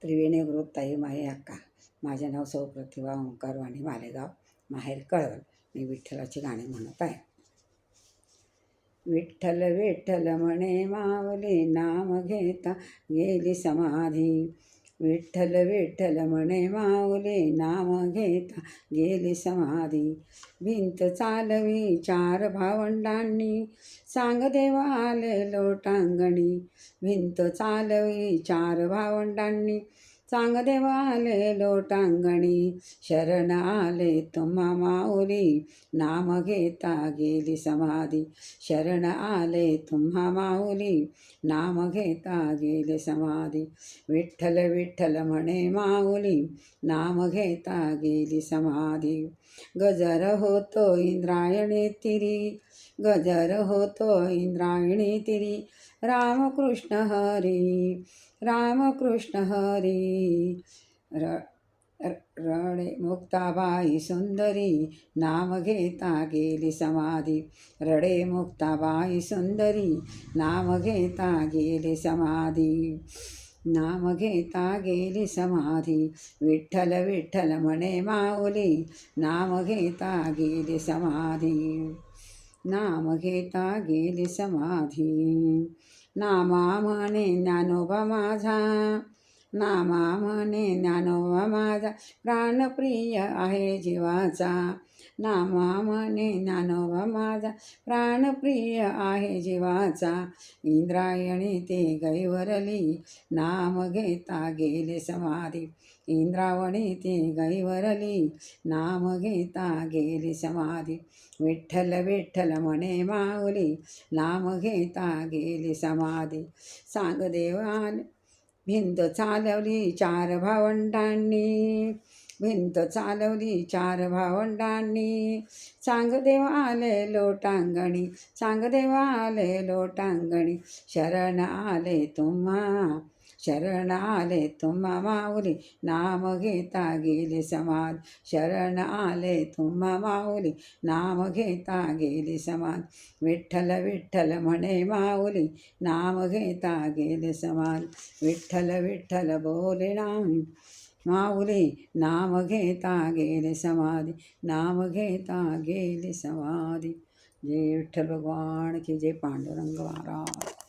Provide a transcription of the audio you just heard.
त्रिवेणी group ताई माई अक्का. माझे नाव सौ प्रतिभा ओंकार वाणी, मालेगाव, माहेर कळवण. मी विठ्ठलाची गाणी म्हणत आहे. विठ्ठल विठ्ठल म्हणे माऊली, नाम घेता गेली समाधी. विठ्ठल विठ्ठल म्हणे माऊली, नाम घेता गेली समाधी. भिंत चालवी चार भावंडांनी, सांग देवा आले लोटांगणी. भिंत चालवी चार भावंडांनी, सांग देवा आले लोटांगणी. शरण आले तुम्हा माऊली, नाम घेता गेली समाधी. शरण आले तुम्हा माऊली, नाम घेता गेले समाधी. विठ्ठल विठ्ठल म्हणे माऊली, नाम घेता गेली समाधी. गजर होतो इंद्रायणी तिरी, गजर होतो इंद्रायणी तिरी. रामकृष्ण हरी, रामकृष्ण हरी. रडे मुक्ताबाई सुंदरी, नाम घेता गेली समाधी. रडे मुक्ताबाई सुंदरी, नाम घेता गेली समाधी. नाम घेता गेली समाधी. विठ्ठल विठ्ठल म्हणे माऊली, नाम घेता गेली समाधी. नाम घेता गेली समाधी. नामा म्हणे ज्ञानोबा माझा, नामा म्हणे ज्ञानोबा माझा, प्राणप्रिय आहे जीवाचा. नामा म्हणे ज्ञानोबा माझा, प्राणप्रिय आहे जीवाचा. इंद्रायणी ते गैवरली, नाम घेता गेले समाधी. इंद्रावणी ते गैवरली, नाम घेता गेली समाधी. विठ्ठल विठ्ठल म्हणे माऊली, नाम घेता गेली समाधी. सांग देवाने भिंत चालवली चार भावंडांनी, भिंत चालवली चार भावंडांनी. सांग देवा आले लोटांगणी, सांग देवा आले लोटांगणी. शरण आले तुम्हा, शरण आले तुम्हा माऊली, नाम घेता गेली समाधी. शरण आले तुम्हा माऊली, नाम घेता गेली समाधी. विठ्ठल विठ्ठल म्हणे माऊली, नाम घेता गेले समाधी. विठ्ठल विठ्ठल बोले नाही माऊली, नाम घेता गेले समाधी. नाम घेता गेली समाधी. जय विठ्ठल भगवान की जय. पांडुरंग महाराज.